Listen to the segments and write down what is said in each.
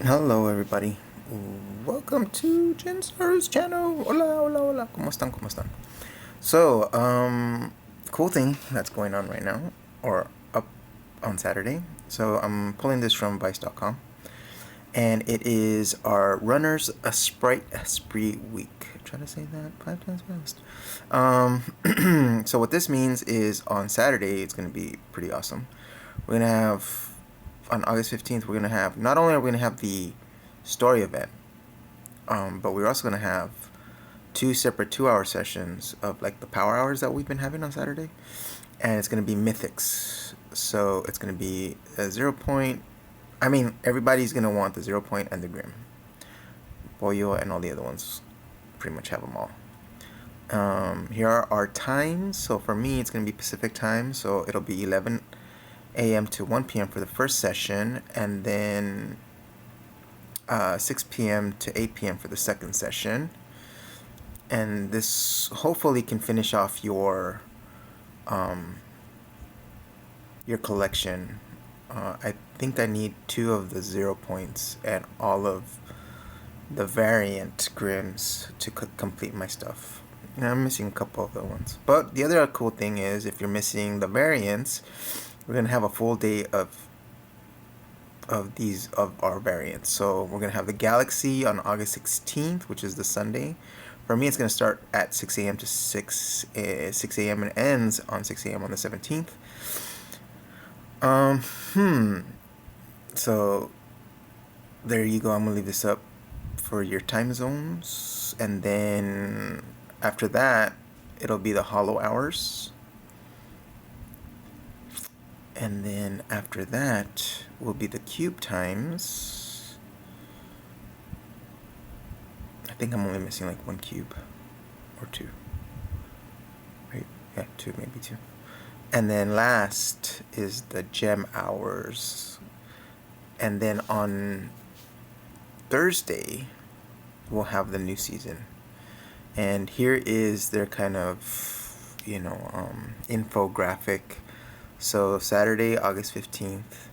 Hello everybody, welcome to Jinnsaru's channel. Hola, hola, hola. ¿Cómo están? ¿Cómo están? So, cool thing that's going on right now, or up on Saturday. So I'm pulling this from Vice.com, and it is our runners a Sprite Spree week. Try to say that 5 times fast. So what this means is on Saturday it's going to be pretty awesome. We're gonna have on August 15th, we're gonna have, not only are we gonna have the story event, but we're also gonna have 2 separate 2-hour sessions of like the power hours that we've been having on Saturday, and it's gonna be mythics. So it's gonna be a 0 point. I mean, everybody's gonna want the 0 point and the Grim, Pollo, and all the other ones. Pretty much have them all. Here are our times. So for me, it's gonna be Pacific time, so it'll be 11 a.m. to 1 p.m. for the first session, and then 6 p.m. to 8 p.m. for the second session. And this hopefully can finish off your collection. I think I need 2 of the 0 points and all of the variant Grims to complete my stuff. And I'm missing a couple of the ones. But the other cool thing is, if you're missing the variants, we're gonna have a full day of our variants. So we're gonna have the Galaxy on August 16th, which is the Sunday. For me, it's gonna start at 6 a.m. to 6 a.m. and ends on 6 a.m. on the 17th. So there you go. I'm gonna leave this up for your time zones, and then after that, it'll be the hollow hours. And then after that will be the cube times. I think I'm only missing like 1 cube or 2. Right? Yeah, 2, maybe 2. And then last is the gem hours. And then on Thursday, we'll have the new season. And here is their kind of, infographic. So Saturday, August 15th,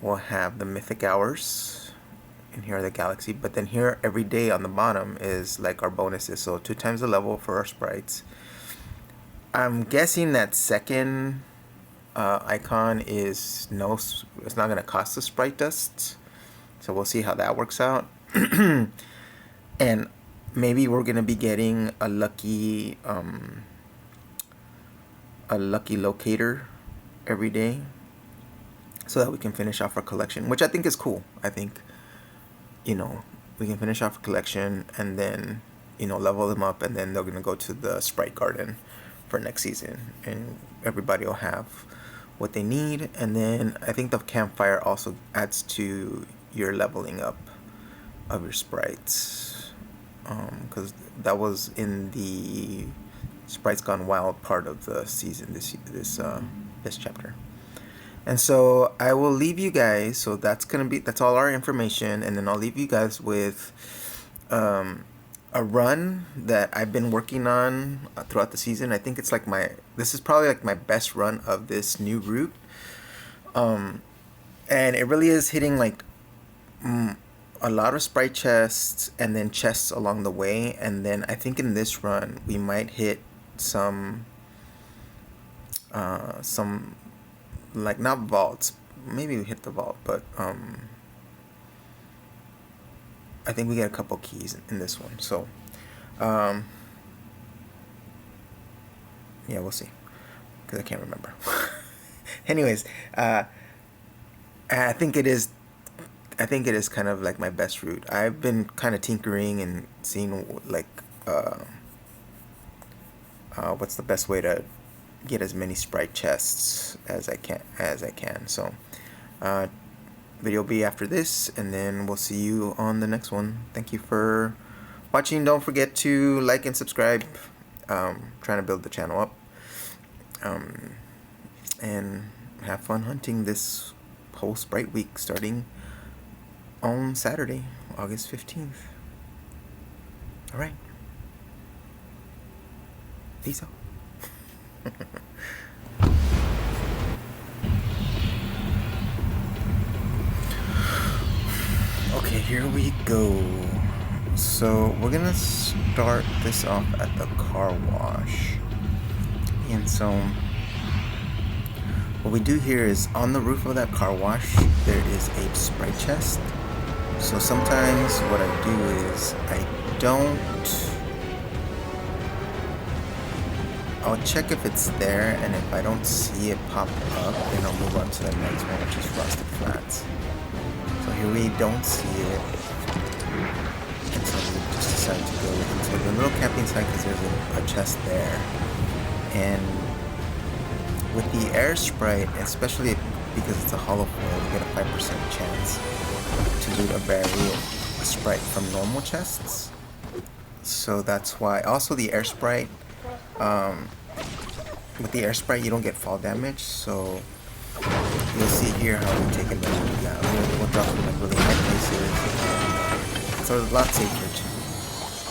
we'll have the mythic hours, and here are the galaxy. But then here, every day on the bottom is like our bonuses. So 2 times the level for our sprites. I'm guessing that second icon is it's not gonna cost the sprite dust. So we'll see how that works out. And maybe we're gonna be getting a lucky locator every day, so that we can finish off our collection, which I think is cool. I think, we can finish off a collection and then, level them up, and then they're gonna go to the Sprite Garden for next season, and everybody will have what they need. And then I think the campfire also adds to your leveling up of your sprites, because that was in the Sprites Gone Wild part of the season, this chapter. And so I will leave you guys, so that's all our information, and then I'll leave you guys with a run that I've been working on throughout the season. I think it's like this is probably like my best run of this new route, and it really is hitting like a lot of sprite chests and then chests along the way. And then I think in this run we might hit some like, not vaults, maybe we hit the vault, but I think we get a couple keys in this one. So yeah, we'll see, because I can't remember. Anyways, I think it is kind of like my best route. I've been kind of tinkering and seeing like what's the best way to get as many sprite chests as I can. So video will be after this, and then we'll see you on the next one. Thank you for watching. Don't forget to like and subscribe. Trying to build the channel up, and have fun hunting this whole sprite week starting on Saturday, August 15th. All right, peace out. here we go. So we're gonna start this off at the car wash. And so what we do here is on the roof of that car wash there is a sprite chest. So sometimes what I do is I'll check if it's there, and if I don't see it pop up, then I'll move on to the next one, which is Frosted Flats. So here we don't see it, and so we just decided to go into the little camping site because there's a chest there. And with the air sprite, especially because it's a hollow foil, you get a 5% chance to loot a variant sprite from normal chests. So that's why. Also the air sprite, with the air sprite you don't get fall damage, so you'll see here how we take advantage of that. We'll drop them like really high places, and, so it's a lot safer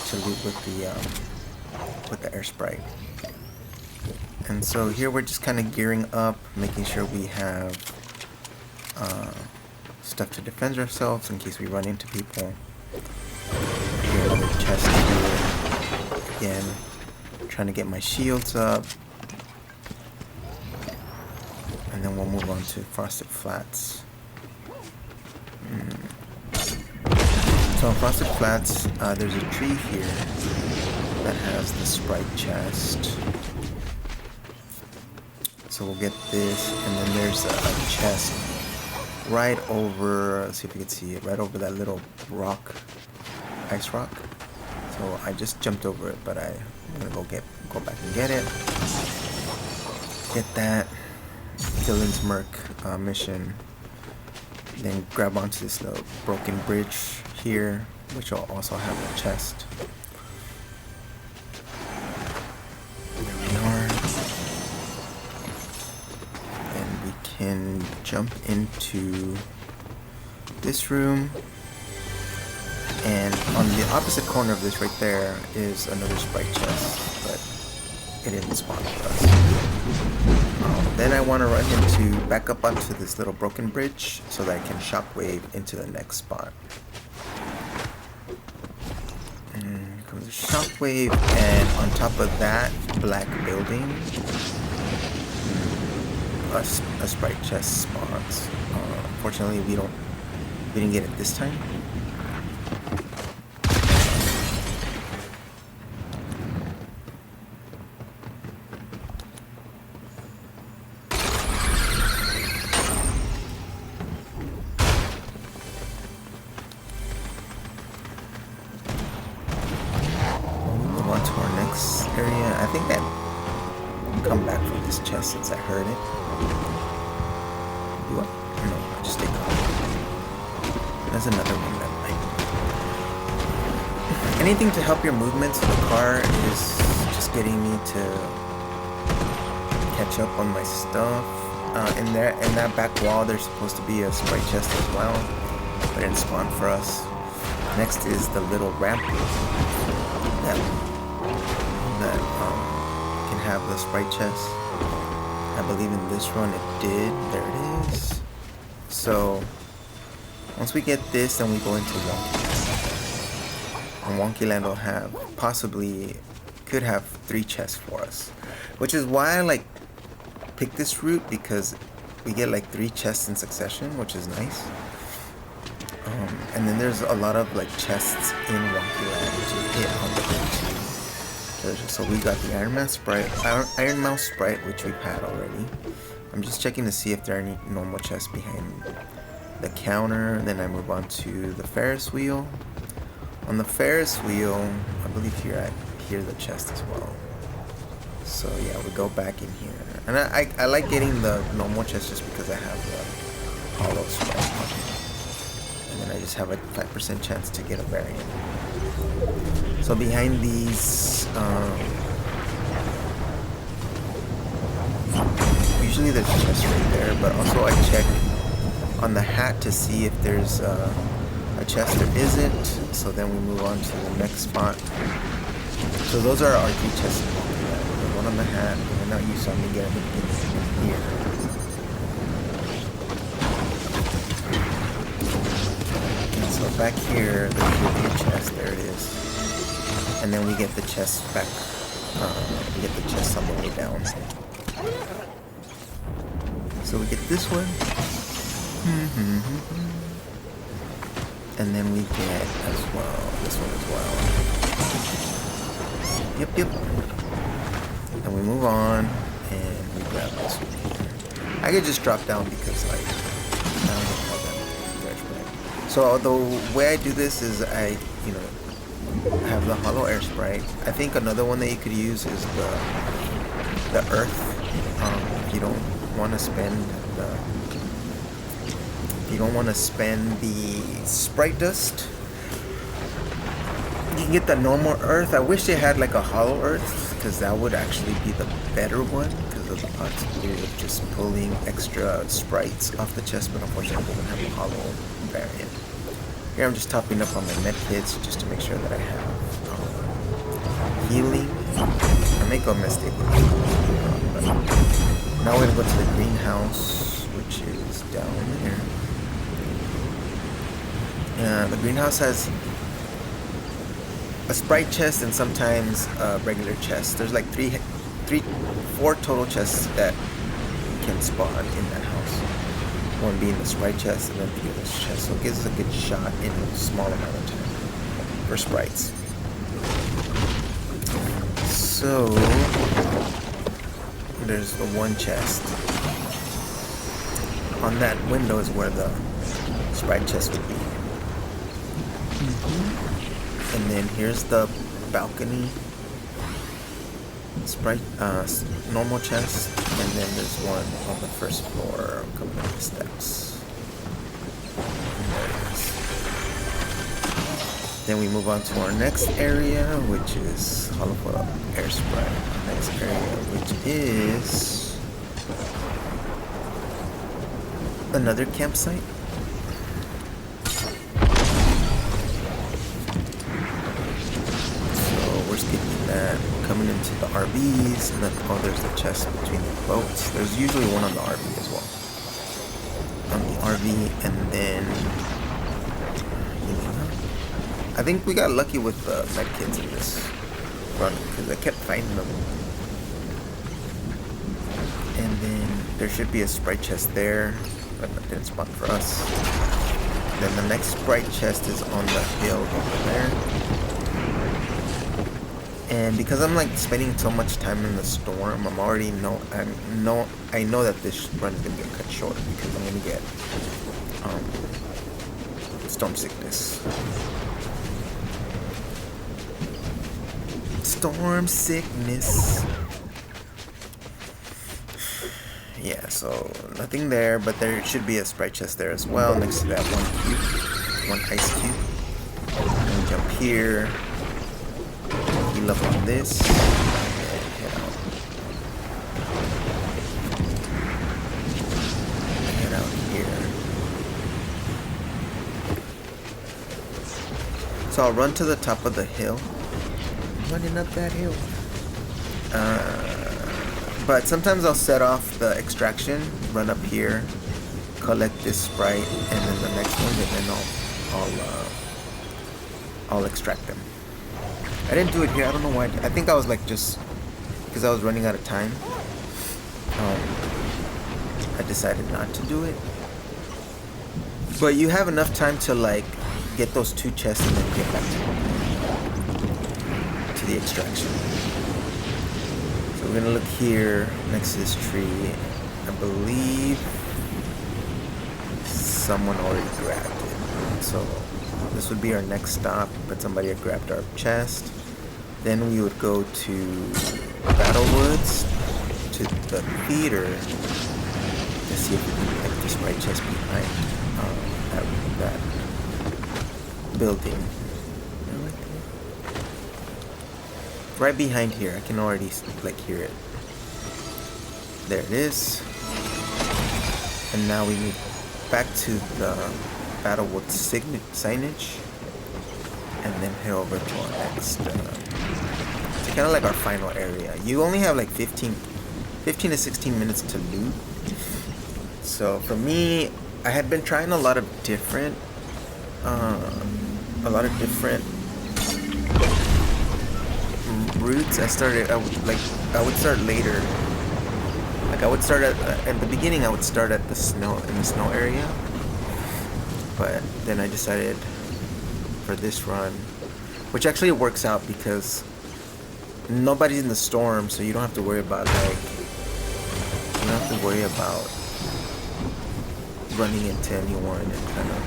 to loot with the air sprite. And so here we're just kind of gearing up, making sure we have stuff to defend ourselves in case we run into people. Here, another chest here. Again, trying to get my shields up. And then we'll move on to Frosted Flats. So on Frosted Flats, there's a tree here that has the sprite chest. So we'll get this, and then there's a chest right over, let's see if you can see it, right over that little rock, ice rock. So I just jumped over it, but I'm gonna go back and get it. Get that. Dylan's Merc mission. Then grab onto this little broken bridge here, which will also have a chest. There we are. And we can jump into this room. And on the opposite corner of this right there is another sprite chest, but it didn't spawn for us. Then I want to run back up onto this little broken bridge so that I can shockwave into the next spot. And here comes the shockwave, and on top of that black building, a sprite chest spawns. Unfortunately, we didn't get it this time. Area. I think that come back from this chest since I heard it. No, I just stayed calm. There's another one that might. Anything to help your movements in the car is just getting me to catch up on my stuff. In that back wall, there's supposed to be a sprite chest as well, but it didn't spawn for us. Next is the little ramp that can have the sprite chest. I believe in this run it did. There it is. So once we get this, then we go into Wonky Land. And Wonky Land will could have 3 chests for us, which is why I pick this route, because we get 3 chests in succession, which is nice. And then there's a lot of chests in Wonky Land to hit on the way to. So we got the Iron Mouse Sprite, which we've had already. I'm just checking to see if there are any normal chests behind the counter. Then I move on to the Ferris wheel. On the Ferris wheel, I believe here I hear the chest as well. So yeah, we go back in here. And I like getting the normal chest just because I have the hollow sprite. And then I just have a 5% chance to get a variant. So behind these, usually there's a chest right there, but also I check on the hat to see if there's a chest. There isn't, so then we move on to the next spot. So those are our 3 chests. The one on the hat, and now you saw me get everything here. And so back here, there should be a chest. There it is. And then we get the chest back. We get the chest on the way down. So we get this one. And then we get as well this one as well. Yep. And we move on and we grab this one here. I could just drop down because like I don't know how that works. So the way I do this is I have the hollow air sprite. I think another one that you could use is the earth. If you don't want to spend the sprite dust, you can get the normal earth. I wish they had like a hollow earth, because that would actually be the better one because of the possibility of just pulling extra sprites off the chest, but unfortunately we don't have a hollow variant. Here I'm just topping up on my med kits just to make sure that I have healing. I may go mistake with healing, but now we're gonna go to the greenhouse, which is down here. The greenhouse has a sprite chest and sometimes a regular chest. There's like four total chests that can spawn in that house. One being the sprite chest and then the other chest. So it gives us a good shot in a small amount of time for sprites. So there's the one chest. On that window is where the sprite chest would be. And then here's the balcony sprite normal chest, and then there's one on the first floor coming up the steps. And there it is. Then we move on to our next area, which is hollow air sprite. Our next area, which is another campsite. Coming into the RVs, and then there's the chest between the boats. There's usually one on the RV as well. On the RV, and then I think we got lucky with the medkits in this run because I kept finding them. And then there should be a sprite chest there, but that didn't spawn for us. Then the next sprite chest is on the hill over there. And because I'm like spending so much time in the storm, I know that this run is gonna get cut short because I'm gonna get storm sickness. Storm sickness. Yeah, so nothing there, but there should be a sprite chest there as well next to that one ice cube. And we jump here. Heal up on this and head out here. So I'll run to the top of the hill. I'm running up that hill. But sometimes I'll set off the extraction, run up here, collect this sprite, and then the next one, and then I'll extract them. I didn't do it here. I don't know why. I think I was like just because I was running out of time. I decided not to do it. But you have enough time to like get those two chests and then get back to the extraction. So we're gonna look here next to this tree. I believe someone already grabbed it. So this would be our next stop, but somebody had grabbed our chest. Then we would go to Battlewoods, to the theater, to see if we can pick the sprite chest behind that building. Right behind here, I can already like hear it. There it is. And now we move back to the Battlewood signage, and then head over to our next. It's kind of like our final area. You only have like 15 to 16 minutes to loot. So for me, I had been trying a lot of different a lot of different routes. I would start later. Like I would start at the beginning. I would start at the snow area, but then I decided for this run, which actually works out because nobody's in the storm, so you don't have to worry about running into anyone and kind of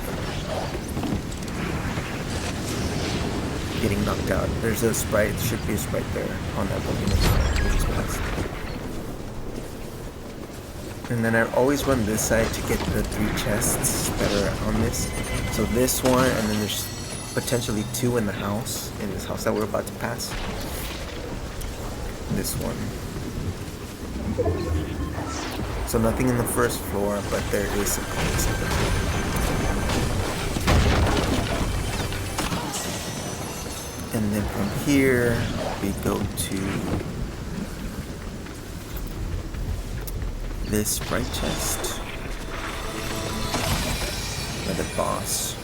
getting knocked out. There's a sprite, should be a sprite there on that building, which is nice. And then I always run this side to get the 3 chests that are on this. So this one, and then there's potentially 2 in this house that we're about to pass. This one. So nothing in the first floor, but there is some coins in the room. And then from here, we go to this sprite chest. Another boss.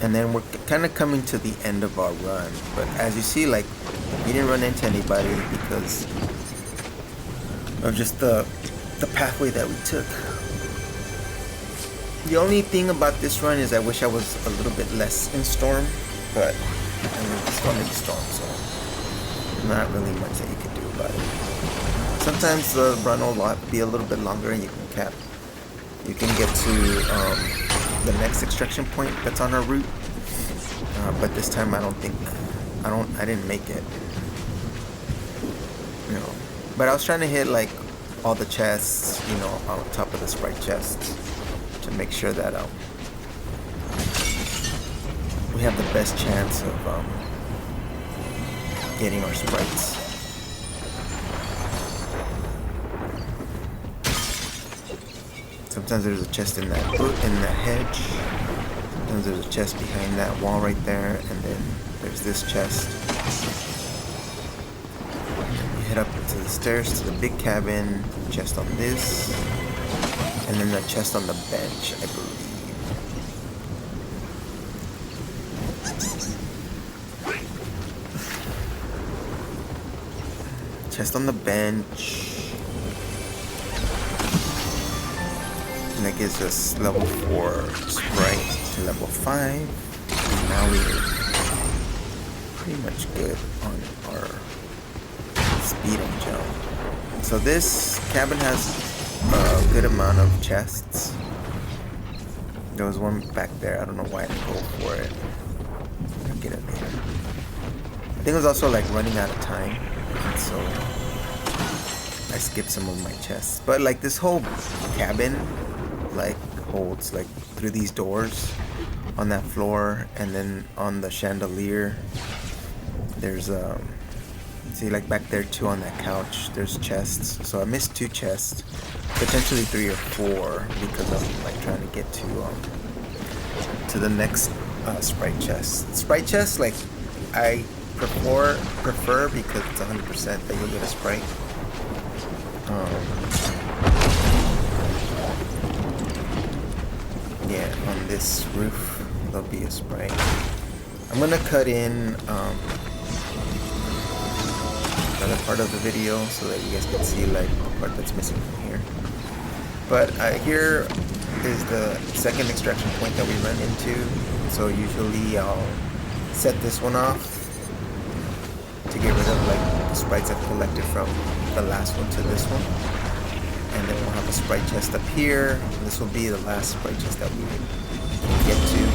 And then we're kind of coming to the end of our run. But as you see, like, we didn't run into anybody because of just the pathway that we took. The only thing about this run is I wish I was a little bit less in storm, but I mean, it's going to be storm, so not really much that you can do about it. Sometimes the run will be a little bit longer and you can get to the next extraction point that's on our route, but this time I didn't make it, you know. But I was trying to hit like all the chests, you know, on top of the sprite chests to make sure that we have the best chance of getting our sprites. Sometimes there's a chest in that hedge. Sometimes there's a chest behind that wall right there, and then there's this chest. Head up to the stairs to the big cabin, chest on this, and then the chest on the bench, I believe. Chest on the bench. And that gives us level 4 sprite to level 5. And now we're pretty much good on our speed and jump. So this cabin has a good amount of chests. There was one back there. I don't know why I didn't go for it. I'll get it later. I think it was also like running out of time, and so I skipped some of my chests. But like this whole cabin like holds like through these doors on that floor, and then on the chandelier there's see, like back there too on that couch, there's chests. So I missed 2 chests, potentially 3 or 4, because I'm like trying to get to the next sprite chest. Sprite chest, like I prefer because it's 100% that you'll get a sprite. Yeah, on this roof there'll be a sprite. I'm gonna cut in another part of the video so that you guys can see like the part that's missing from here. But here is the second extraction point that we run into. So usually I'll set this one off to get rid of like the sprites I've collected from the last one to this one. And then we'll have a sprite chest up here. This will be the last sprite chest that we get to.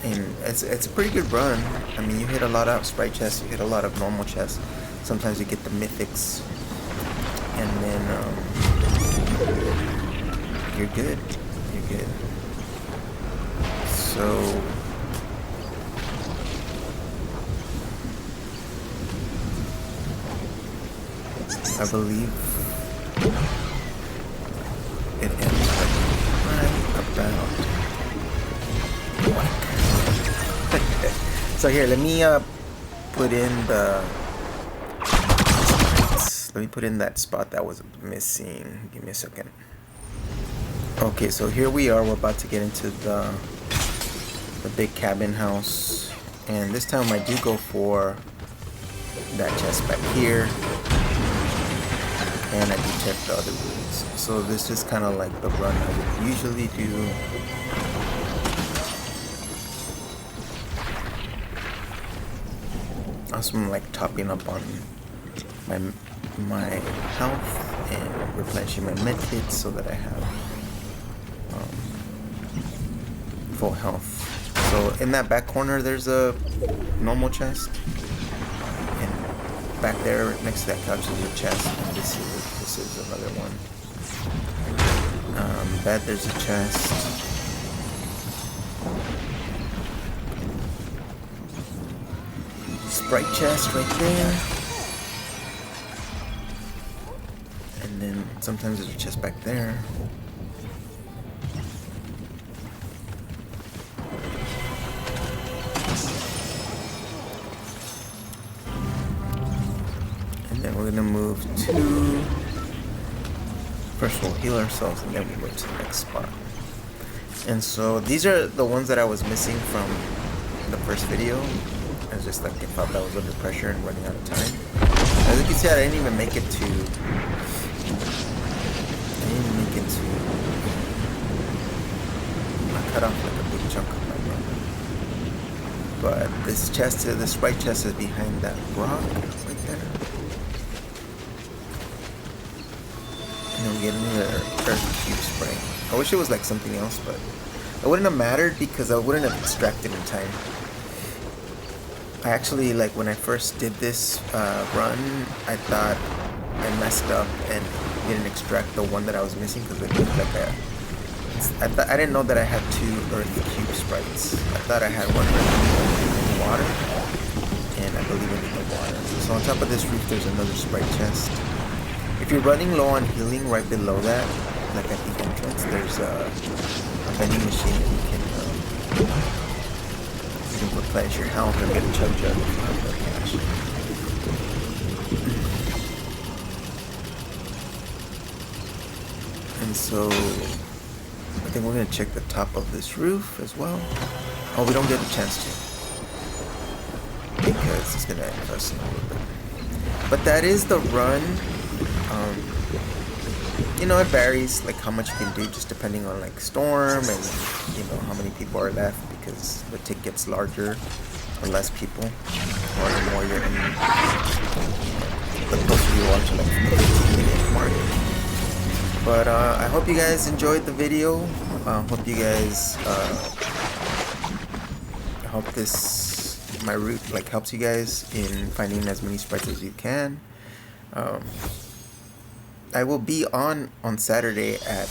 And it's a pretty good run. I mean, you hit a lot of sprite chests, you hit a lot of normal chests. Sometimes you get the mythics, and then you're good. You're good. So I believe it ends right about. So here, let me put in that spot that was missing. Give me a second. Okay, so here we are. We're about to get into the big cabin house, and this time I do go for that chest back here, and I do check the other rooms. So this is kind of like the run I would usually do. Also, I'm like topping up on my health and replenishing my med kits so that I have full health. So in that back corner there's a normal chest, and back there next to that couch is a chest, and this is another one. Bed, there's a chest. Sprite chest right there. And then sometimes there's a chest back there. And then we're gonna move to, first we'll heal ourselves and then we move to the next spot. And so these are the ones that I was missing from the first video. I was just like, I felt that I was under pressure and running out of time. As you can see, I didn't even make it to I cut off like a big chunk of my run. But this chest, this Sprite chest is behind that rock right there. And then we get another Earth Cube spray. I wish it was like something else, but it wouldn't have mattered because I wouldn't have extracted in time. I actually, like, when I first did this run, I thought I messed up and didn't extract the one that I was missing because it looked like I didn't know that I had 2 Earth Cube sprites. I thought I had 1 Earth Cube in the water, and I believe it in the water. So on top of this roof, there's another Sprite chest. If you're running low on healing, right below that, like at the entrance, there's a vending machine that you can replenish your health and get a chug jug if you have no cash. And so I think we're gonna check the top of this roof as well. Oh, we don't get a chance to because it's gonna end us in a little bit. But that is the run. You know, it varies like how much you can do just depending on like storm and you know how many people are left, because the tick gets larger or less people, or the more you're in, the closer you are to like the 15-minute mark. But I hope you guys enjoyed the video. Hope you guys hope my route like helps you guys in finding as many sprites as you can. I will be on Saturday at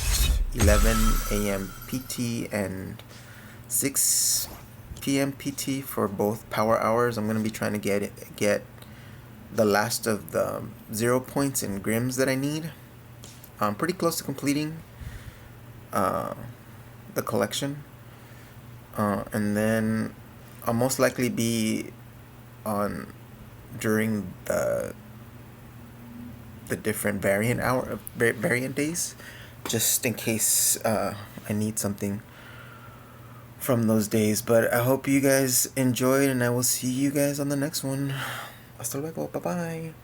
11 a.m. PT and 6 p.m. PT for both power hours. I'm gonna be trying to get the last of the 0 points and grims that I need. I'm pretty close to completing the collection, and then I'll most likely be on during the different variant days, just in case I need something from those days. But I hope you guys enjoyed, and I will see you guys on the next one. Hasta luego, bye bye.